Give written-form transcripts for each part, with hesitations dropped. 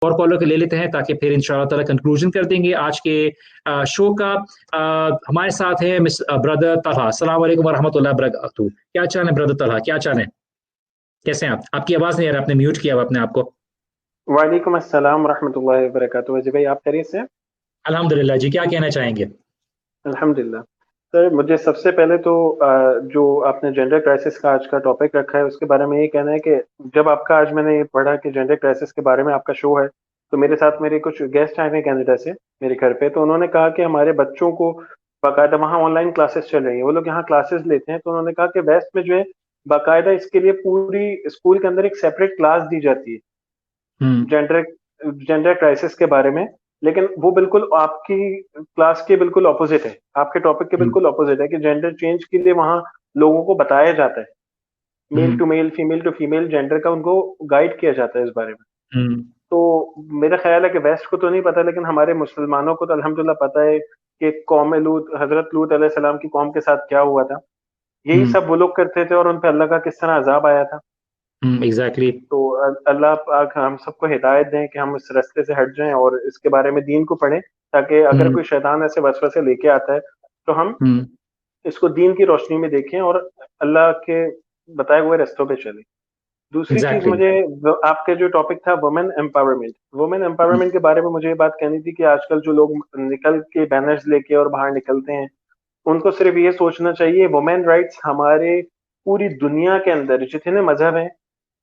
और कॉलर के ले लेते हैं ताकि फिर इंशाल्लाह ताला कंक्लूजन कर देंगे आज के शो का। हमारे साथ है मिस ब्रदर तलहा। अस्सलाम वालेकुम वरहमतुल्लाहि वबरकातुहू। क्या चाल है ब्रदर तलहा, क्या चाल है, कैसे हैं आप? आपकी आवाज नहीं आ रहा, आपने म्यूट किया हुआ अपने आप को। वालेकुम अस्सलाम रहमतुल्लाहि व बरकातुहू। वजी भाई, आप खैरियत से हैं? अल्हम्दुलिल्लाह जी, क्या कहना चाहेंगे? अल्हम्दुलिल्लाह। सर, मुझे सबसे पहले तो जो आपने जेंडर क्राइसिस का आज का टॉपिक रखा है उसके बारे में ये कहना है कि जब आपका आज मैंने ये पढ़ा कि जेंडर क्राइसिस के बारे में आपका शो है, तो मेरे साथ मेरे कुछ गेस्ट आए हैं कनाडा से मेरे घर पे। तो उन्होंने कहा कि हमारे बच्चों को बाकायदा वहाँ ऑनलाइन क्लासेस चल रही है, वो लोग यहाँ क्लासेस लेते हैं। तो उन्होंने कहा कि वेस्ट में जो है बाकायदा इसके लिए पूरी स्कूल के अंदर एक सेपरेट क्लास दी जाती है हम्म। जेंडर जेंडर क्राइसिस के बारे में। लेकिन वो बिल्कुल आपकी क्लास के बिल्कुल ऑपोजिट है, आपके टॉपिक के हम्म। बिल्कुल ऑपोजिट है कि जेंडर चेंज के लिए वहां लोगों को बताया जाता है, male hmm. To male female to female gender का उनको गाइड किया जाता है इस बारे में। हम्म। तो मेरा ख्याल है कि वेस्ट को तो नहीं पता, लेकिन हमारे मुसलमानों को तो अल्हम्दुलिल्लाह पता है कि कौम लूत, हजरत लूत अलैहिस्सलाम की कौम के साथ क्या हुआ था। यही हम्म। सब वो लोग करते थे और उन पे अल्लाह का किस तरह अजाब आया था। एग्जैक्टली। तो अल्लाह पाक हम सबको हिदायत दें कि हम इस रास्ते से हट जाएं और इसके बारे में दीन को पढ़ें, ताकि अगर हम्म। कोई शैतान ऐसे वसवसे लेके आता है तो हम हम्म। इसको दीन की रोशनी में देखें और अल्लाह के बताए हुए रास्तों पे चलें। दूसरी चीज, एग्जैक्टली। मुझे आपके जो टॉपिक था वुमेन एम्पावरमेंट के बारे में मुझे ये बात कहनी थी कि आजकल जो लोग निकल के बैनर्स लेके और बाहर निकलते हैं, उनको सिर्फ ये सोचना चाहिए वुमेन राइट्स हमारे पूरी दुनिया के अंदर जितने मजहब हैं,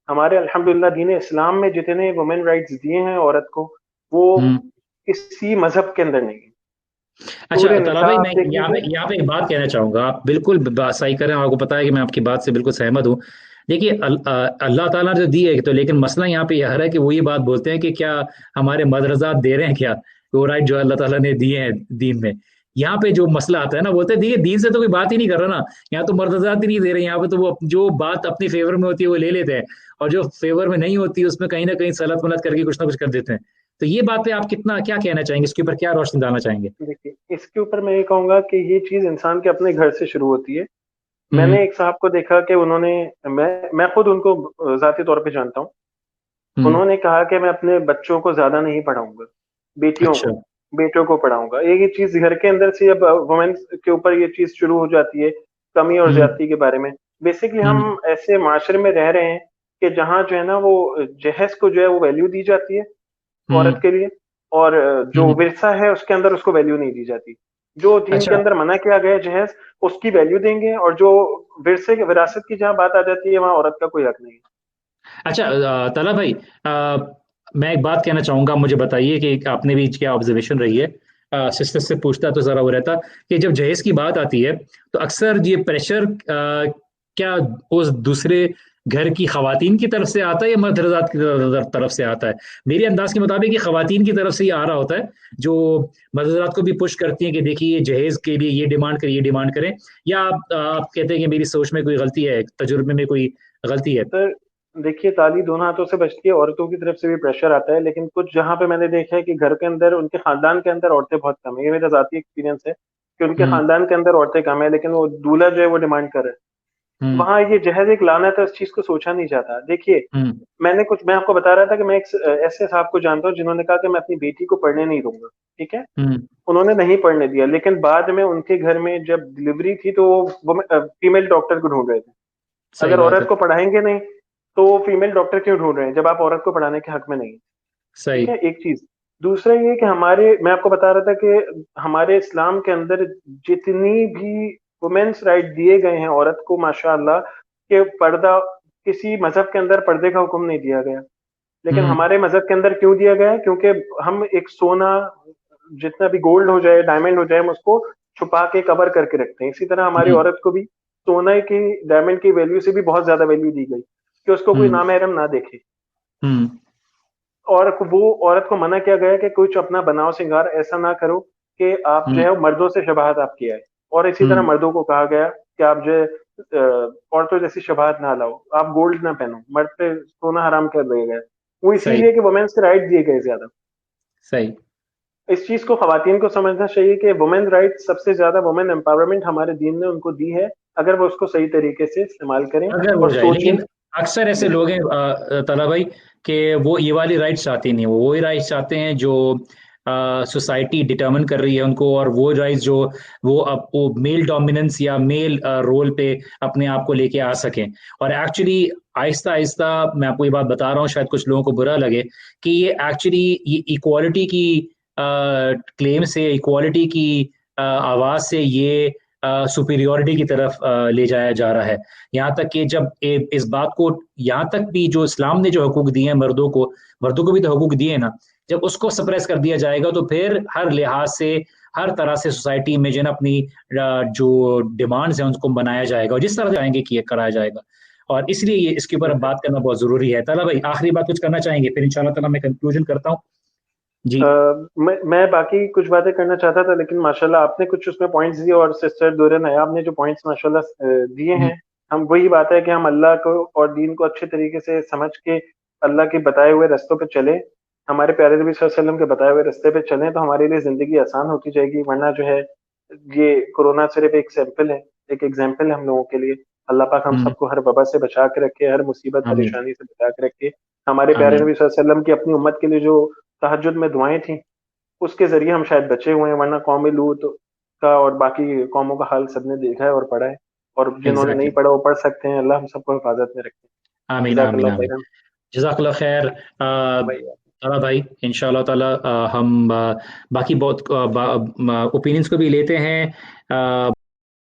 हमारे अल्हम्दुलिल्लाह दीन इस्लाम में जितने वुमेन राइट्स दिए हैं औरत को, वो हम्म। किसी मजहब के अंदर नहीं है। अच्छा सूर्य तला निसा भाई, आप मैं देख यहाँ पे लीजिए। यहाँ पे एक बात कहना चाहूंगा। आप बिल्कुल सही करें, आपको पता है कि मैं आपकी बात से बिल्कुल सहमत हूँ। देखिए अल्लाह ताला ने तो दी है, तो लेकिन मसला यहाँ पे यह है कि वो ये बात बोलते हैं कि क्या हमारे मदरजात दे रहे हैं क्या वो राइट जो अल्लाह ताला ने दिए हैं दीन में। यहाँ पे जो मसला आता है ना, बोलते हैं देखिए दीन से तो कोई बात ही नहीं कर रहा ना। यहाँ तो मदरजात ही नहीं दे रहे, यहाँ पे तो वो जो बात अपनी फेवर में होती है वो ले लेते हैं, और जो फेवर में नहीं होती उसमें कहीं ना कहीं सलत मलत करके कुछ ना कुछ कर देते हैं। तो ये बात पे आप कितना क्या कहना चाहेंगे, इसके ऊपर क्या रोशनी डालना चाहेंगे? देखिए, इसके ऊपर मैं ये कहूंगा कि ये चीज इंसान के अपने घर से शुरू होती है। हम्म। मैंने एक साहब को देखा कि उन्होंने, मैं खुद उनको जाती तौर पे जानता हूँ। हम्म। उन्होंने कहा कि मैं अपने बच्चों को ज्यादा नहीं पढ़ाऊंगा, बेटियों अच्छा। को, बेटों को पढ़ाऊंगा। ये चीज घर के अंदर से अब वुमेन के ऊपर ये चीज शुरू हो जाती है, कमी और हम्म। ज्यादती के बारे में। बेसिकली हम्म। हम ऐसे माशरे में रह रहे हैं कि जहाँ जो है ना वो जहेज को जो है वो वैल्यू दी जाती है औरत हम्म। के लिए, और जो हम्म। विरसा है उसके अंदर उसको वैल्यू नहीं दी जाती। जो दीन के अच्छा। अंदर मना किया गया है जहेज, उसकी वैल्यू देंगे, और जो विरसे विरासत की जहाँ बात आ जाती है वहां औरत का कोई हक नहीं है। अच्छा तला भाई, मैं एक बात कहना चाहूंगा। मुझे बताइए कि आपने भी क्या ऑब्जर्वेशन रही है। सिस्टर से पूछता तो जरा वो रहता कि जब जहेज की बात आती है तो अक्सर ये प्रेशर क्या उस दूसरे घर की खवातीन की तरफ से आता है या मर्द हजरात की तरफ से आता है? मेरे अंदाज के मुताबिक ये खवातीन की तरफ से ही आ रहा होता है, जो मर्द हजरात को भी पुश करती हैं कि देखिए ये जहेज के लिए ये डिमांड करें, ये डिमांड करें। या आप कहते हैं कि मेरी सोच में कोई गलती है, तजुर्बे में कोई गलती है? सर, देखिए, ताली दोनों हाथों से बजती है, औरतों की तरफ से भी प्रेशर आता है, लेकिन कुछ जहां पे मैंने देखा है कि घर के अंदर उनके खानदान के अंदर औरतें बहुत कम है। ये मेरा जाती एक्सपीरियंस है कि उनके हम्म। खानदान के अंदर औरतें कम है, लेकिन वो दूल्हा जो है वो डिमांड कर रहे हैं। हम्म। वहां ये जहेज एक लानत है, इस चीज को सोचा नहीं जाता। देखिए, हम्म। मैं आपको बता रहा था कि मैं एक ऐसे साहब को जानता हूँ जिन्होंने कहा कि मैं अपनी बेटी को पढ़ने नहीं दूंगा। ठीक है, हम्म। उन्होंने नहीं पढ़ने दिया, लेकिन बाद में उनके घर में जब डिलीवरी थी तो वो फीमेल डॉक्टर को ढूंढ रहे थे। सही अगर बात है। औरत को पढ़ाएंगे नहीं तो वो फीमेल डॉक्टर क्यों ढूंढ रहे हैं जब आप औरत को पढ़ाने के हक में नहीं है? सही। ठीक है, एक चीज। दूसरा ये कि हमारे, मैं आपको बता रहा था कि हमारे इस्लाम के अंदर जितनी भी वुमेन्स राइट दिए गए हैं औरत को, माशाअल्लाह, कि पर्दा, किसी मजहब के अंदर पर्दे का हुक्म नहीं दिया गया। लेकिन हम्म। हमारे मजहब के अंदर क्यों दिया गया है? क्योंकि हम एक सोना, जितना भी गोल्ड हो जाए, डायमंड हो जाए, हम उसको छुपा के कवर करके रखते हैं। इसी तरह हमारी हम्म। औरत को भी सोना की, डायमंड की वैल्यू से भी बहुत ज्यादा वैल्यू दी गई कि उसको कोई हम्म। नामहरम ना देखे। हम्म। और वो औरत को मना किया गया कि कुछ अपना बनाव श्रृंगार ऐसा ना करो कि आप जो हम्म। है वो मर्दों से शबाहत आपकी आए। और इसी तरह हम्म। मर्दों को कहा गया कि आप जो है औरतों जैसी शबाहत ना लाओ, आप गोल्ड ना पहनो, मर्द पे सोना हराम कर दिया गया। वो सही। इसीलिए कि वुमेन्स के राइट दिए गए ज्यादा। सही। इस चीज को खवातीन को समझना चाहिए कि वुमेन राइट सबसे ज्यादा, वुमेन एम्पावरमेंट हमारे दीन ने उनको दी है, अगर वो उसको सही तरीके से इस्तेमाल करें अगर वो और जाए, सोचें। लेकिन अक्सर ऐसे जी लोग हैं ताला भाई, कि वो ये वाली राइट्स चाहते नहीं, वो वही राइट्स चाहते हैं जो सोसाइटी डिटर्मिन कर रही है उनको, और वो राइट्स जो वो मेल डोमिनेंस या मेल रोल पे अपने आप को लेके आ सकें। और एक्चुअली आहिस्ता आहिस्ता मैं आपको ये बात बता रहा हूँ, शायद कुछ लोगों को बुरा लगे, कि ये एक्चुअली ये इक्वालिटी की क्लेम से, इक्वालिटी की आवाज से ये सुपीरियोरिटी की तरफ ले जाया जा रहा है। यहाँ तक कि जब इस बात को, यहाँ तक भी जो इस्लाम ने जो हकूक दिए हैं मर्दों को भी तो हकूक दिए ना, जब उसको सप्रेस कर दिया जाएगा तो फिर हर लिहाज से, हर तरह से सोसाइटी में जो है ना अपनी जो डिमांड्स हैं उनको बनाया जाएगा, और जिस तरह से आएंगे कि कराया जाएगा। और इसलिए ये इसके ऊपर अब बिल्कुल। बात करना बहुत जरूरी है। ताला भाई, आखिरी बात कुछ करना चाहेंगे, फिर इंशाल्लाह ताला मैं कंक्लूजन करता हूँ। जी। मैं बाकी कुछ बातें करना चाहता था, लेकिन माशाल्लाह आपने कुछ उसमें पॉइंट्स दिए, और सिस्टर दूर नयाब ने जो पॉइंट्स माशाल्लाह दिए हम्म, हैं। हम वही बात है कि हम अल्लाह को और दीन को अच्छे तरीके से समझ के अल्लाह के बताए हुए रास्तों पे चले, हमारे प्यारे नबी सल्लल्लाहु अलैहि वसल्लम के बताए हुए रास्ते पे चलें, तो हमारे लिए जिंदगी आसान होती जाएगी। वरना जो है, ये कोरोना सिर्फ एक सैंपल है, एक एग्जाम्पल है हम लोगों के लिए। अल्लाह पाक हम हम्म, सबको हर वबा से बचा के रखे, हर मुसीबत आमीन, परेशानी से बचा के रखे। हमारे प्यारे आमीन। नबी सल्लल्लाहु अलैहि वसल्लम की अपनी उम्मत के लिए जो तहज्जुद में दुआएं थी, उसके जरिए हम शायद बचे हुए हैं। वरना कौम लूत का और बाकी कौमों का हाल सबने देखा है और पढ़ा है। और जिन्होंने नहीं एग्जैक्टली। पढ़ा वो पढ़ सकते हैं। अल्लाह हम सबको हिफाजत में रखे। आमीन, आमीन, जज़ाकल्लाह आमीन। खैरन जज़ाकल्लाह खैर। भाई। ताला भाई, इंशाल्लाह ताला हम बाकी बहुत ओपिनियंस को भी लेते हैं।